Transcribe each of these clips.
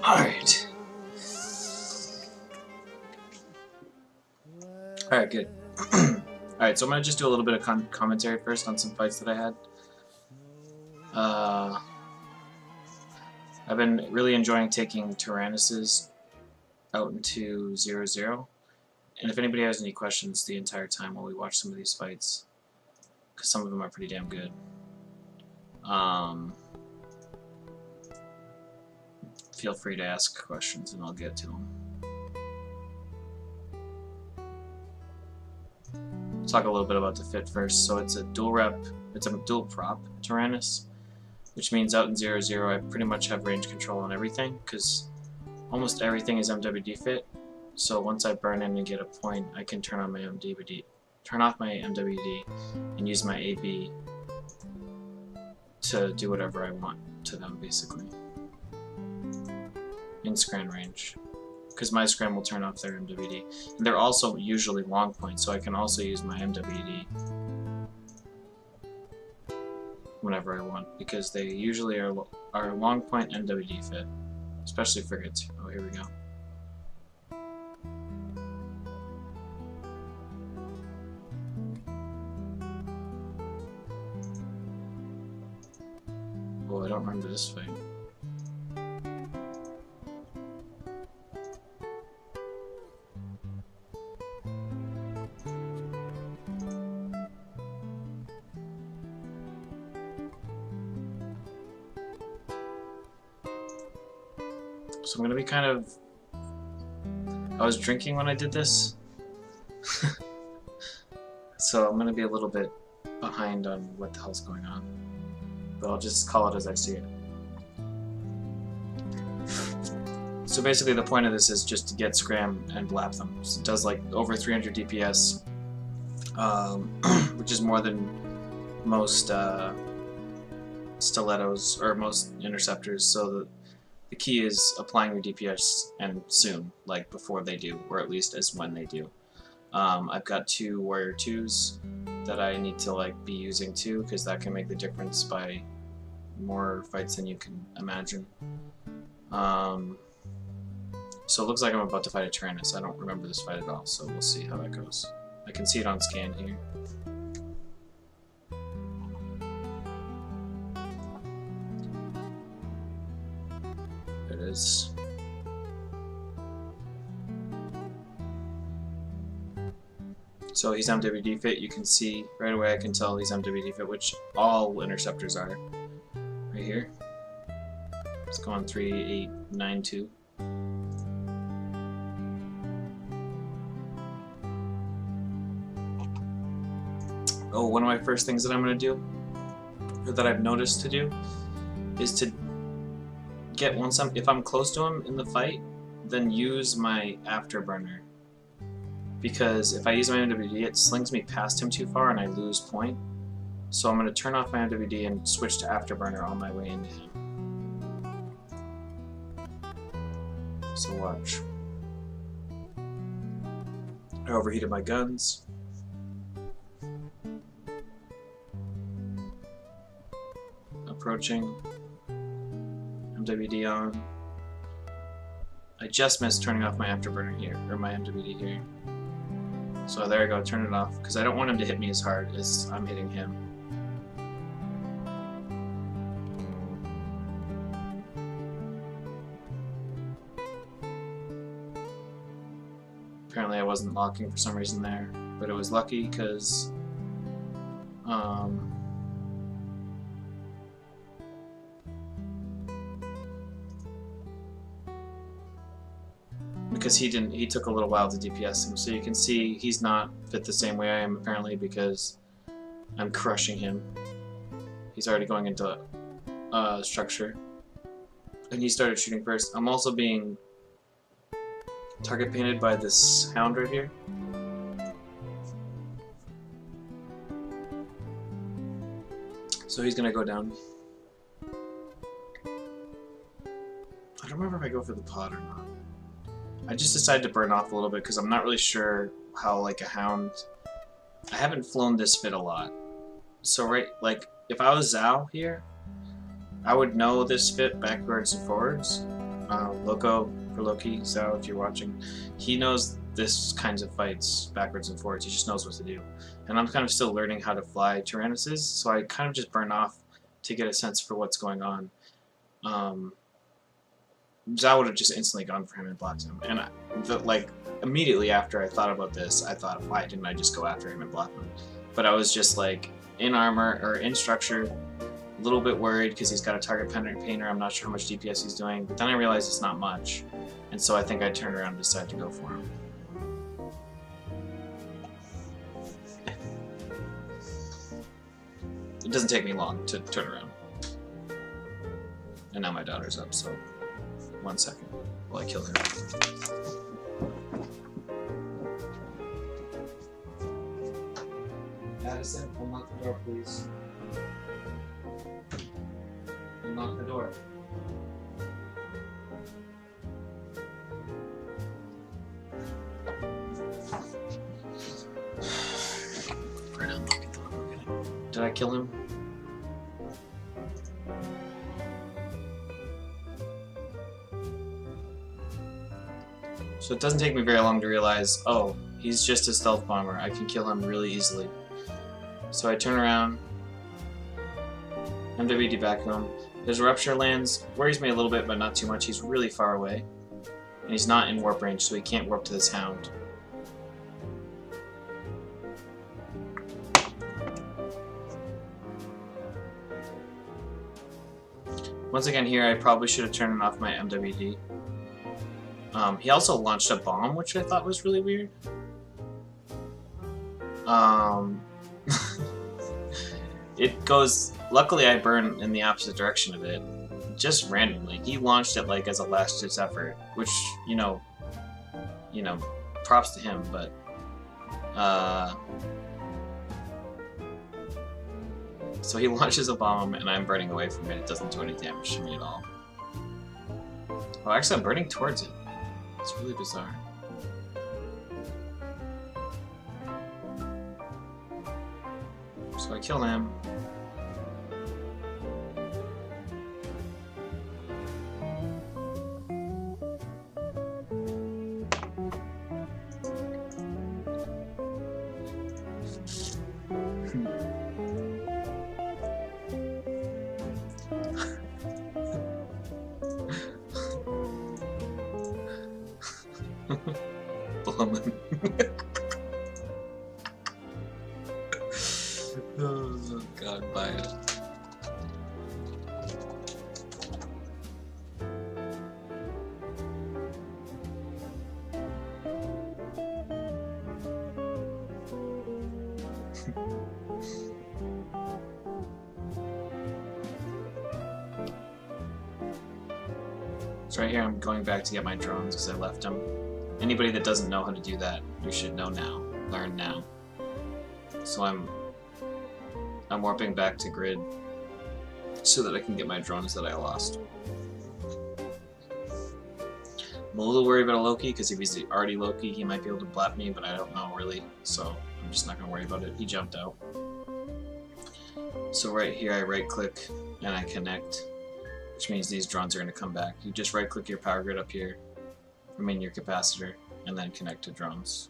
Alright. Alright, good. Alright, so I'm going to just do a little bit of commentary first on some fights that I had. I've been really enjoying taking Taranis out into 0-0. And if anybody has any questions the entire time while we watch some of these fights, because some of them are pretty damn good, feel free to ask questions and I'll get to them. Talk a little bit about the fit first. So it's a dual prop Taranis, which means out in 0-0 I pretty much have range control on everything, because almost everything is MWD fit. So once I burn in and get a point, I can turn off my MWD, and use my AB to do whatever I want to them, basically. In scran range, because my scran will turn off their MWD. And they're also usually long points, so I can also use my MWD whenever I want, because they usually are long point MWD fit, especially frigates. Oh, here we go. Oh, I don't remember this fight. So I'm gonna be kind of... I was drinking when I did this, so I'm gonna be a little bit behind on what the hell's going on, but I'll just call it as I see it. So basically the point of this is just to get scram and blap them. So it does like over 300 DPS, which is more than most stilettos or most interceptors, so the key is applying your DPS and soon, like before they do, or at least as when they do. I've got 2 Warrior 2s that I need to like be using too, because that can make the difference by more fights than you can imagine. So it looks like I'm about to fight a Taranis. I don't remember this fight at all, so we'll see how that goes. I can see it on scan here. There it is. So he's MWD fit. You can see right away, I can tell he's MWD fit, which all interceptors are. Right here. Let's go on 3892. Oh, one of my first things that I'm going to do, or that I've noticed to do, is to get if I'm close to him in the fight, then use my afterburner. Because if I use my MWD, it slings me past him too far and I lose point. So I'm going to turn off my MWD and switch to afterburner on my way into him. So watch. I overheated my guns. Approaching. MWD on. I just missed turning off my afterburner here, or my MWD here. So there I go, turn it off, because I don't want him to hit me as hard as I'm hitting him. Apparently I wasn't locking for some reason there, but it was lucky because he took a little while to DPS him, so you can see he's not fit the same way I am apparently, because I'm crushing him. He's already going into structure, and he started shooting first. I'm also being target painted by this hound right here. So he's gonna go down. I don't remember if I go for the pod or not. I just decided to burn off a little bit because I'm not really sure how, like, a hound... I haven't flown this fit a lot, So right, like, if I was Zhao here, I would know this fit backwards and forwards. Loco for Loki, Zhao, if you're watching, he knows this kinds of fights backwards and forwards. He just knows what to do. And I'm kind of still learning how to fly Taranis, so I kind of just burn off to get a sense for what's going on. Zhao would have just instantly gone for him and blocked him. And like immediately after I thought about this, I thought, why didn't I just go after him and block him? But I was just like in armor or in structure, a little bit worried because he's got a target penetrant painter. I'm not sure how much DPS he's doing, but then I realized it's not much, and so I think I turned around and decided to go for him. It doesn't take me long to turn around. And now my daughter's up, so 1 second while I kill her. Addison, unlock the door, please. Unlock the door. Did I kill him? So it doesn't take me very long to realize, oh, he's just a stealth bomber. I can kill him really easily. So I turn around, MWD back home. His rupture lands, worries me a little bit, but not too much. He's really far away. And he's not in warp range, so he can't warp to this hound. Once again here, I probably should have turned off my MWD. He also launched a bomb, which I thought was really weird. It goes... Luckily I burn in the opposite direction of it. Just randomly. He launched it like as a last-ditch effort, which, you know, props to him, but... So he launches a bomb and I'm burning away from it. It doesn't do any damage to me at all. Oh, actually I'm burning towards it. It's really bizarre. So I kill him. Blumen. Oh god, buy it. So right here I'm going back to get my drones because I left them. Anybody that doesn't know how to do that, you should know now. Learn now. So I'm warping back to grid so that I can get my drones that I lost. I'm a little worried about a Loki because if he's already Loki, he might be able to blap me, but I don't know really, so I'm just not going to worry about it. He jumped out. So right here I right click and I connect, which means these drones are going to come back. You just right click your power grid up here, your capacitor, and then connect to drones.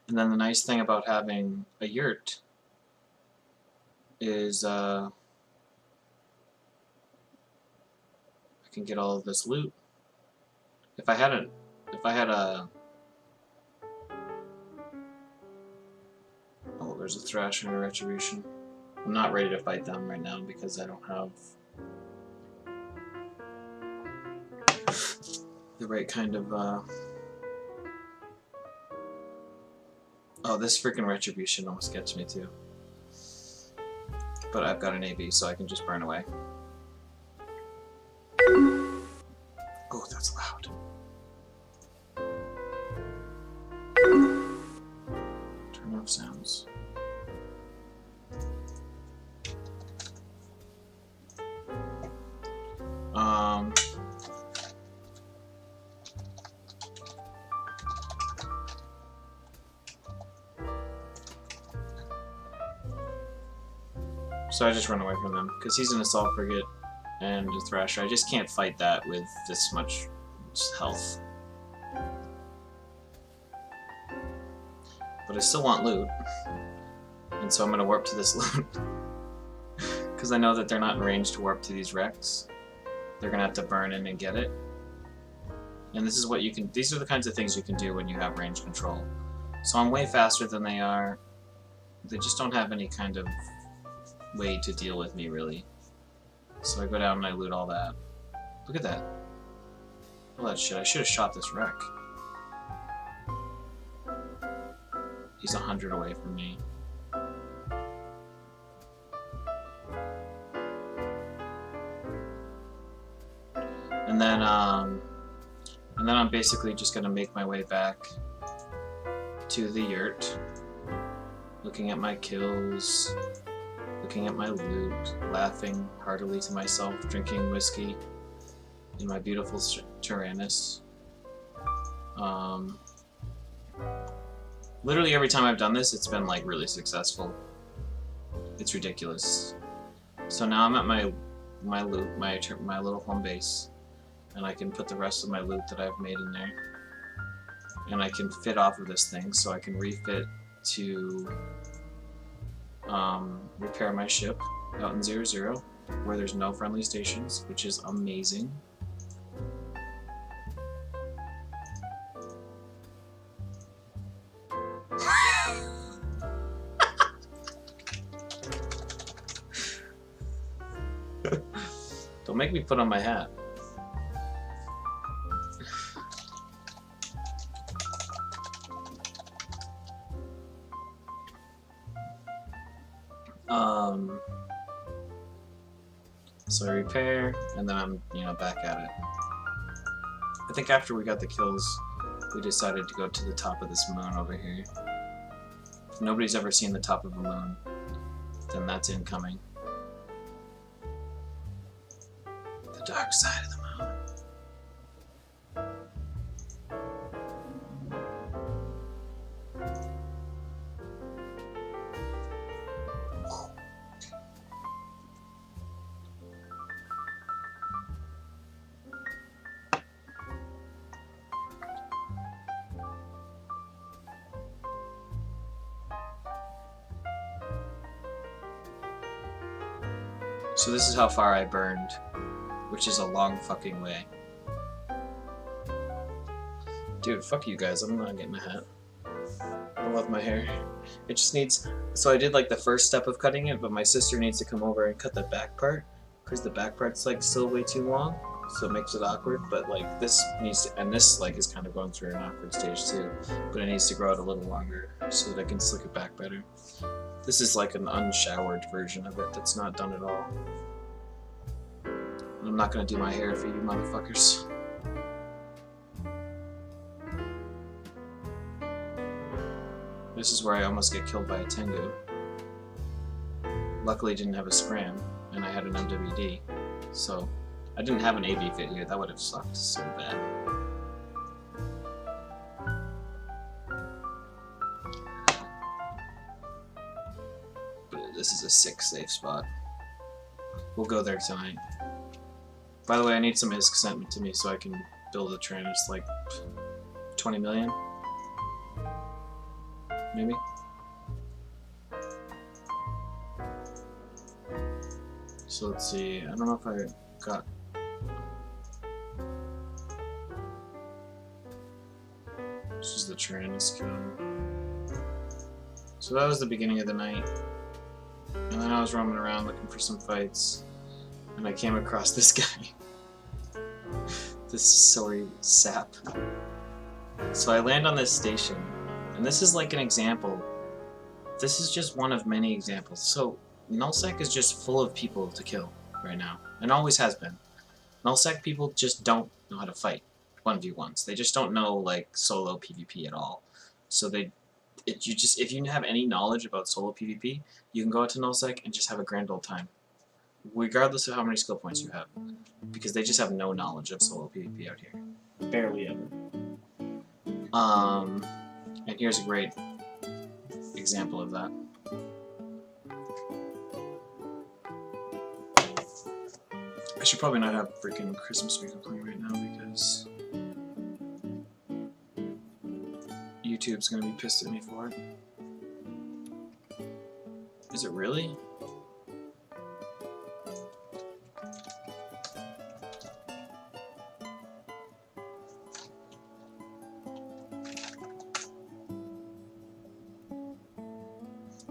And then the nice thing about having a Yurt is I can get all of this loot. If I had a oh, there's a Thrasher and a Retribution. I'm not ready to fight them right now because I don't have the right kind of oh, this freaking Retribution almost gets me too. But I've got an AB, so I can just burn away. Oh, that's loud. Turn off sounds. So I just run away from them, because he's an assault frigate and a thrasher. I just can't fight that with this much health. But I still want loot. And so I'm going to warp to this loot. Because I know that they're not in range to warp to these wrecks. They're going to have to burn in and get it. And this is what you can... These are the kinds of things you can do when you have range control. So I'm way faster than they are. They just don't have any kind of way to deal with me, really. So I go down and I loot all that. Look at that. All that shit. I should have shot this wreck. He's 100 away from me. And then I'm basically just gonna make my way back to the yurt, looking at my kills, looking at my loot, laughing heartily to myself, drinking whiskey in my beautiful Taranis. Literally every time I've done this, it's been like really successful. It's ridiculous. So now I'm at my loot, my little home base, and I can put the rest of my loot that I've made in there, and I can fit off of this thing, so I can refit to repair my ship out in 0-0, where there's no friendly stations, which is amazing. Don't make me put on my hat. So I repair, and then I'm, back at it. I think after we got the kills, we decided to go to the top of this moon over here. If nobody's ever seen the top of a moon, then that's incoming. The dark side of the moon. So this is how far I burned, which is a long fucking way. Dude, fuck you guys, I'm not getting a hat. I love my hair. It just needs... So I did like the first step of cutting it, but my sister needs to come over and cut the back part, because the back part's like still way too long, so it makes it awkward, but like this needs to... And this like is kind of going through an awkward stage too, but it needs to grow out a little longer so that I can slick it back better. This is like an unshowered version of it that's not done at all. I'm not gonna do my hair for you motherfuckers. This is where I almost get killed by a Tengu. Luckily didn't have a scram, and I had an MWD. So, I didn't have an AV fit here, that would have sucked so bad. This is a sick safe spot. We'll go there tonight. By the way, I need some ISK sent to me so I can build a Taranis, like 20 million? Maybe? So let's see, I don't know if I got... This is the Taranis kill. So that was the beginning of the night. And then I was roaming around looking for some fights, and I came across this guy. This sorry sap. So I land on this station, and this is like an example. This is just one of many examples. So nullsec is just full of people to kill right now, and always has been. Nullsec people just don't know how to fight 1v1s. They just don't know like solo PvP at all. So if you have any knowledge about solo PvP, you can go out to nullsec and just have a grand old time, regardless of how many skill points you have, because they just have no knowledge of solo PvP out here. Barely ever. And here's a great example of that. should probably not have freaking Christmas music playing right now because YouTube's gonna be pissed at me for it. Is it really?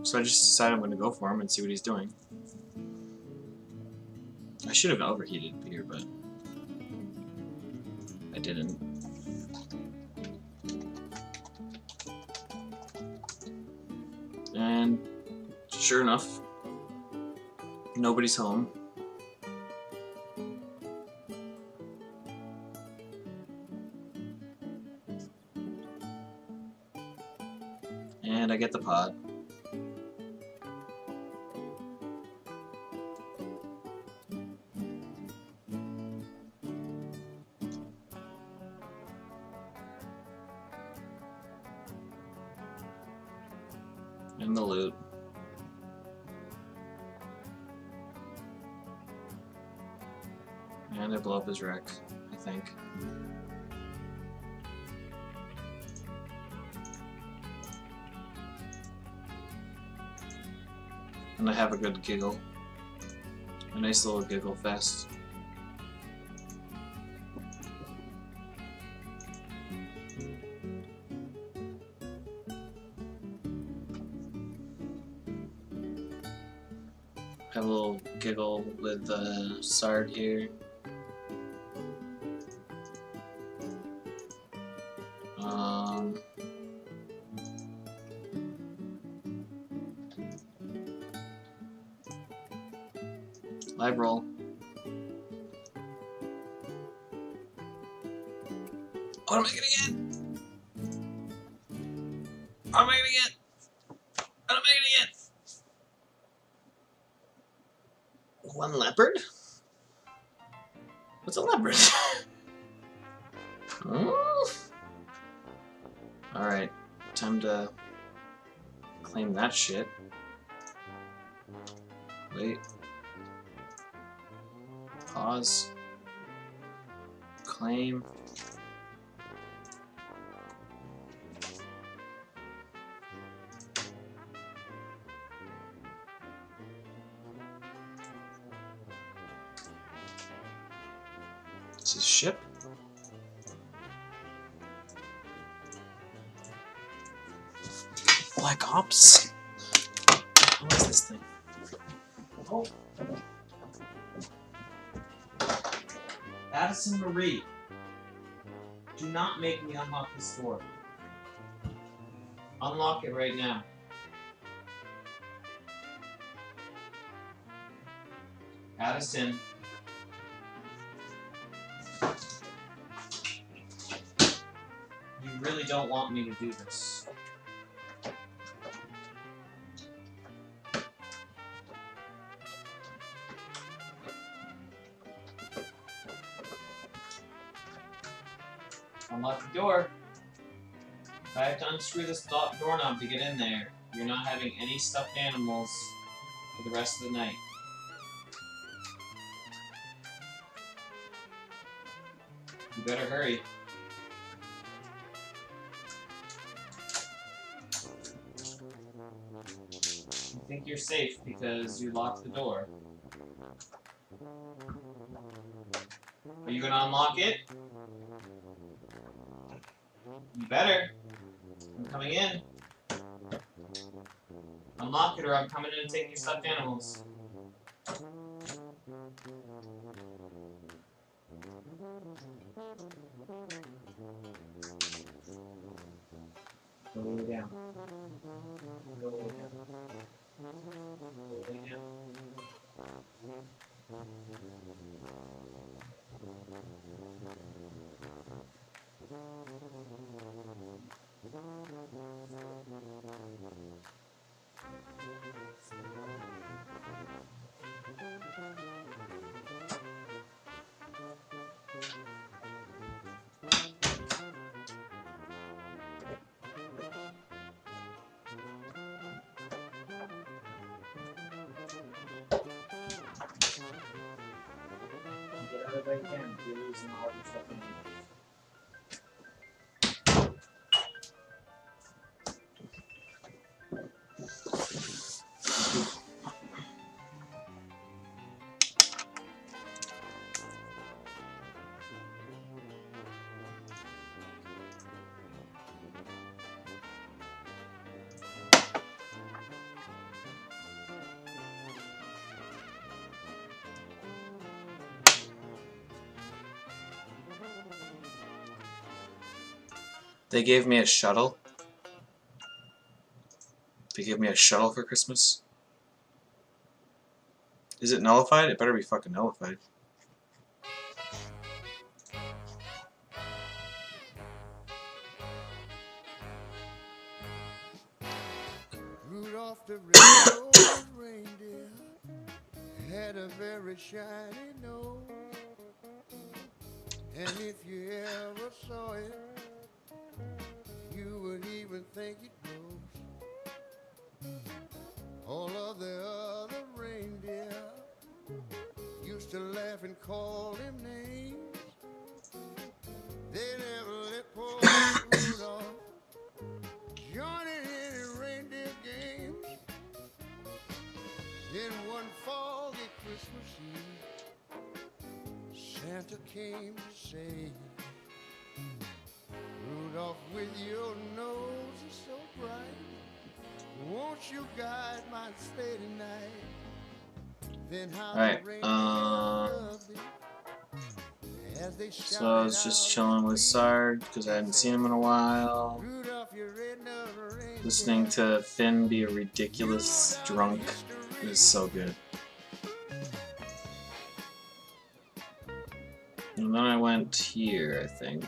So I just decided I'm gonna go for him and see what he's doing. I should have overheated beer, but I didn't. And sure enough, nobody's home. And I get the pod. And the loot. And I blow up his wreck, I think. And I have a good giggle. A nice little giggle fest. Have a little giggle with the Sard here. Live roll. What am I gonna get? What am I gonna get? What am I gonna get? One leopard? What's a leopard? Alright, time to claim that shit. Wait. Pause. Claim. This is ship. Black Ops. What is this thing? Oh. Addison Marie, do not make me unlock this door. Unlock it right now. Addison. You really don't want me to do this. Unlock the door. If I have to unscrew this doorknob to get in there, you're not having any stuffed animals for the rest of the night. You better hurry. You think you're safe because you locked the door. Are you gonna unlock it? You better. I'm coming in. Unlock it or I'm coming in and taking your stuffed animals. Go way down. Go way down. Go way down. that you can. You're losing all your fucking. They gave me a shuttle. They gave me a shuttle for Christmas. Is it nullified? It better be fucking nullified. Rudolph the red-nosed reindeer had a very shiny nose, and if you ever saw it, you would even think it knows. All of the other reindeer used to laugh and call him names. They never let poor Rudolph join in any reindeer games. Then one foggy Christmas Eve, Santa came to say, Rudolph, with your nose is so bright, won't you guide my sleigh tonight? Then how so I was just chilling with Sard because I hadn't seen him in a while. Listening to Finn be a ridiculous drunk is so good. And then I went here, I think.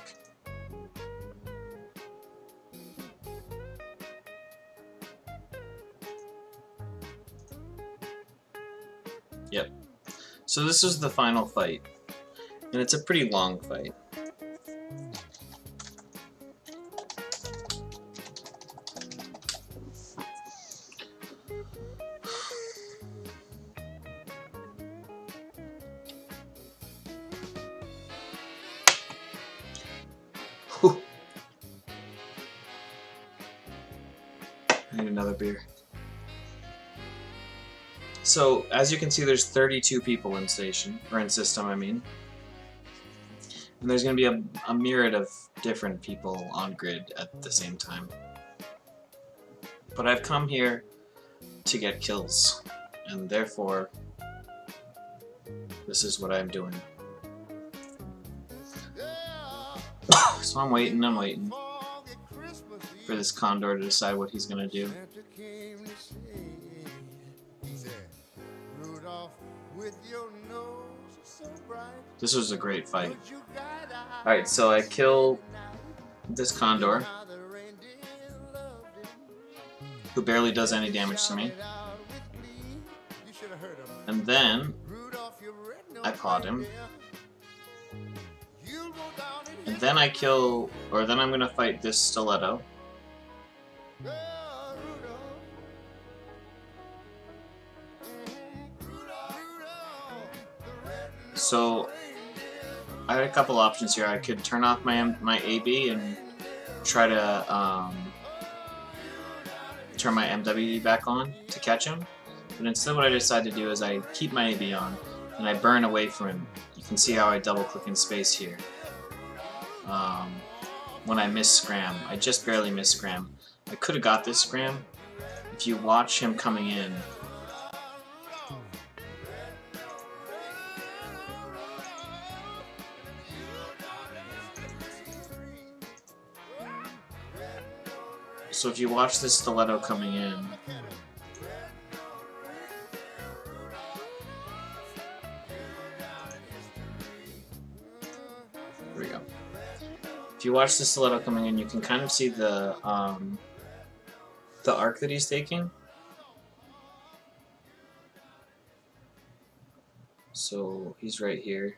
Yep. So this was the final fight. And it's a pretty long fight. Whew. I need another beer. So, as you can see, there's 32 people in station, or in system, I mean. And there's going to be a myriad of different people on grid at the same time. But I've come here to get kills, and therefore, this is what I'm doing. So I'm waiting for this Condor to decide what he's going to do. This was a great fight. Alright, so I kill this Condor, who barely does any damage to me. And then I pod him. And then I kill, or then I'm gonna fight this Stiletto. So I had a couple options here. I could turn off my AB and try to turn my MWD back on to catch him. But instead what I decided to do is I keep my AB on and I burn away from him. You can see how I double click in space here. When I miss Scram. I just barely missed Scram. I could have got this Scram. If you watch him coming in, so if you watch this Stiletto coming in, there we go. If you watch the Stiletto coming in, you can kind of see the arc that he's taking. So he's right here.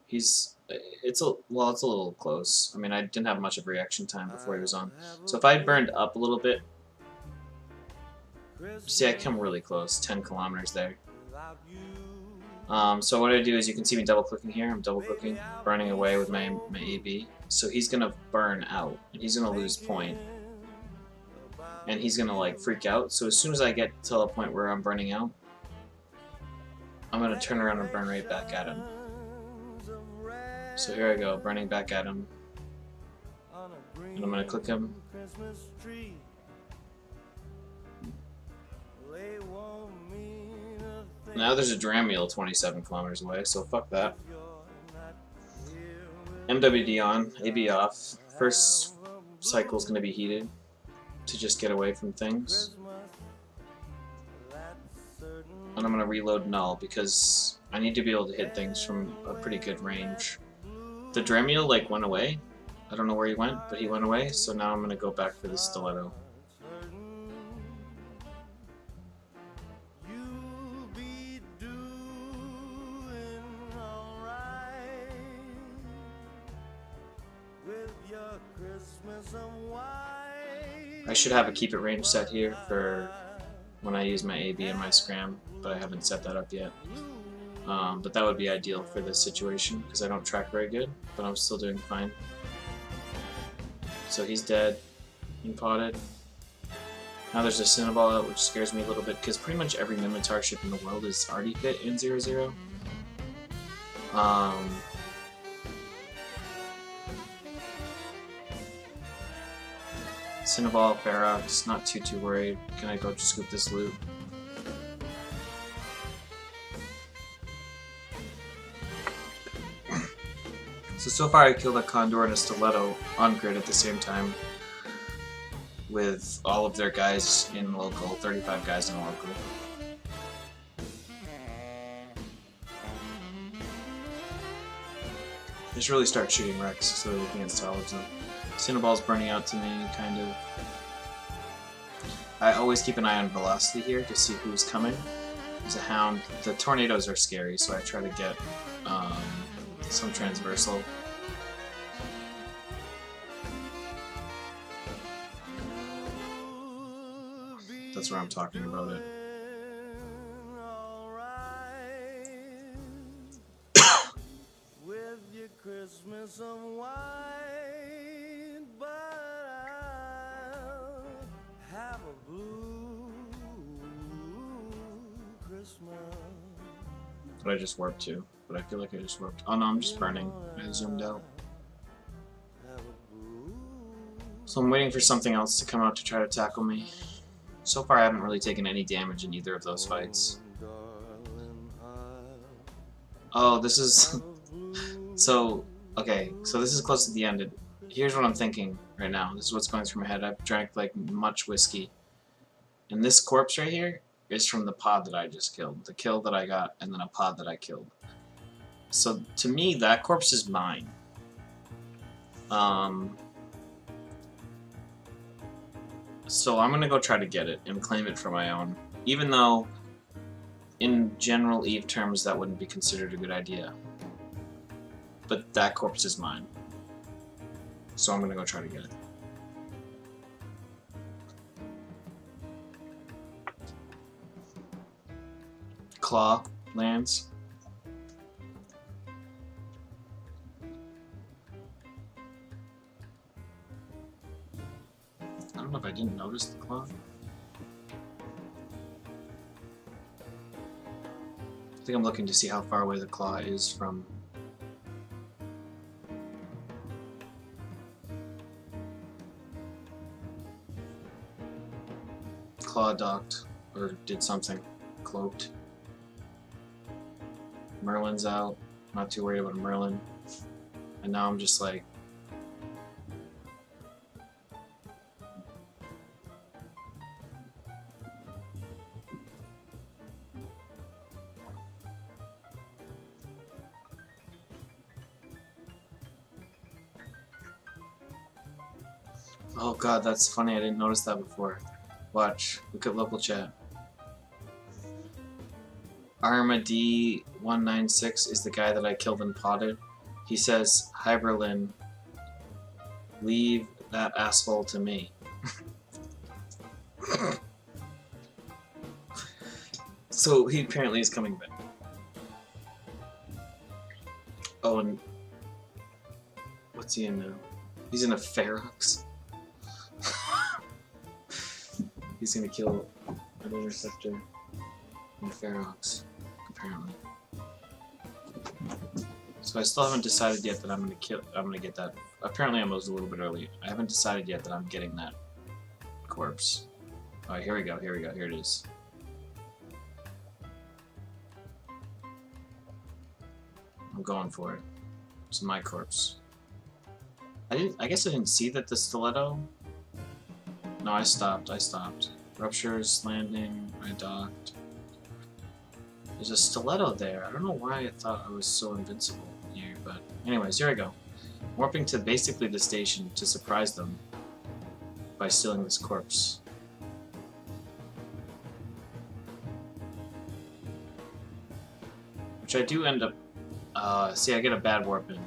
It's a little close. I mean, I didn't have much of reaction time before he was on. So if I had burned up a little bit, see, I come really close, 10 kilometers there. So what I do is you can see me double clicking here. I'm double clicking, burning away with my AB. So he's gonna burn out, and he's gonna lose point, and he's gonna like freak out. So as soon as I get to a point where I'm burning out, I'm gonna turn around and burn right back at him. So here I go, burning back at him, and I'm gonna click him. Now there's a dram mule 27 kilometers away, so fuck that. MWD on, AB off. First cycle's gonna be heated to just get away from things. And I'm gonna reload null because I need to be able to hit things from a pretty good range. The dram mule like went away. I don't know where he went, but he went away, so now I'm gonna go back for the stiletto. I should have a keep it range set here for when I use my AB and my scram, but I haven't set that up yet. But that would be ideal for this situation because I don't track very good, but I'm still doing fine. So he's dead and potted. Now there's a Cinnaball out, which scares me a little bit because pretty much every Minotaur ship in the world is already fit in 0-0. Cinnaball, Ferox, not too worried. Can I go scoop this loot? So far I killed a Condor and a Stiletto on grid at the same time with all of their guys in local, 35 guys in local. Just really start shooting Rex so that we can salvage them. Cinnaball's burning out to me, kind of. I always keep an eye on velocity here to see who's coming. There's a Hound. The tornadoes are scary, so I try to get some transversal. That's where I'm talking about it. Christmas of wine, but I'll have a blue Christmas. But I just warped too. But I feel like I just warped. Oh no, I'm just burning. I zoomed out. So I'm waiting for something else to come out to try to tackle me. So far I haven't really taken any damage in either of those fights. Oh, this is... So, okay, so this is close to the end. Here's what I'm thinking right now. This is what's going through my head. I've drank like much whiskey. And this corpse right here is from the pod that I just killed. The kill that I got, and then a pod that I killed. So, to me, that corpse is mine. So I'm gonna go try to get it and claim it for my own. Even though, in general Eve terms, that wouldn't be considered a good idea. But that corpse is mine. So I'm gonna go try to get it. Claw lands. I don't know if I didn't notice the claw. I think I'm looking to see how far away the claw is from. Claw docked, or did something. Cloaked. Merlin's out. Not too worried about Merlin. And now I'm just like... Oh god, that's funny, I didn't notice that before. Watch, look at local chat. Arma D196 is the guy that I killed and potted. He says, "Hi Berlin, leave that asshole to me." So he apparently is coming back. Oh, and what's he in now? He's in a Ferox. He's gonna kill an interceptor in a Ferox, apparently. So I still haven't decided yet that I'm gonna get that. Apparently I was a little bit early. I haven't decided yet that I'm getting that corpse. Alright, here we go, here it is. I'm going for it. It's my corpse. I guess I didn't see that the stiletto. No, I stopped. Ruptures, landing, I docked. There's a stiletto there. I don't know why I thought I was so invincible here, but anyways, here I go. Warping to basically the station to surprise them by stealing this corpse. Which I do end up... see, I get a bad warp in.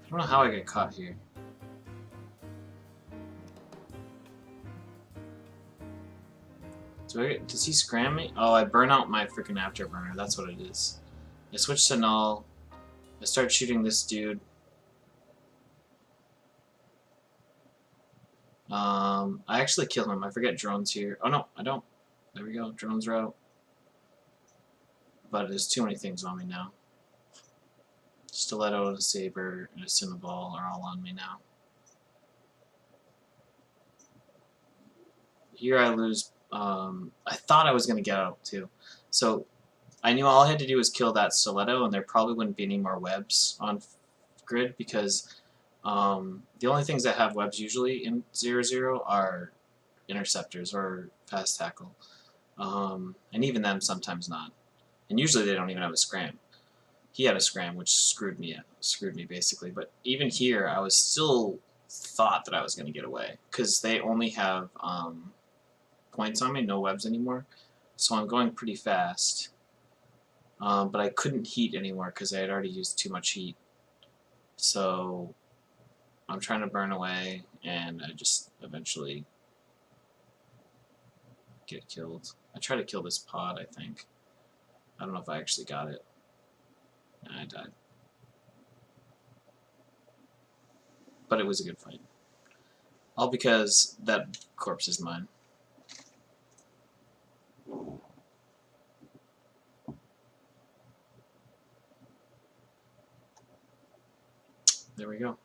I don't know how I get caught here. Does he scram me? Oh, I burn out my freaking afterburner. That's what it is. I switch to null. I start shooting this dude. I actually kill him. I forget drone's here. Oh no, I don't. There we go. Drone's out. But there's too many things on me now. Stiletto, a saber, and a Cinnaball are all on me now. Here I lose. I thought I was going to get out too. So I knew all I had to do was kill that stiletto, and there probably wouldn't be any more webs on grid because the only things that have webs usually in 0-0 are interceptors or fast tackle. And even them sometimes not. And usually they don't even have a scram. He had a scram, which screwed me basically. But even here, I was still thought that I was going to get away because they only have points on me, no webs anymore. So I'm going pretty fast. But I couldn't heat anymore because I had already used too much heat. So I'm trying to burn away, and I just eventually get killed. I tried to kill this pod, I think. I don't know if I actually got it. And I died. But it was a good fight. All because that corpse is mine. There we go.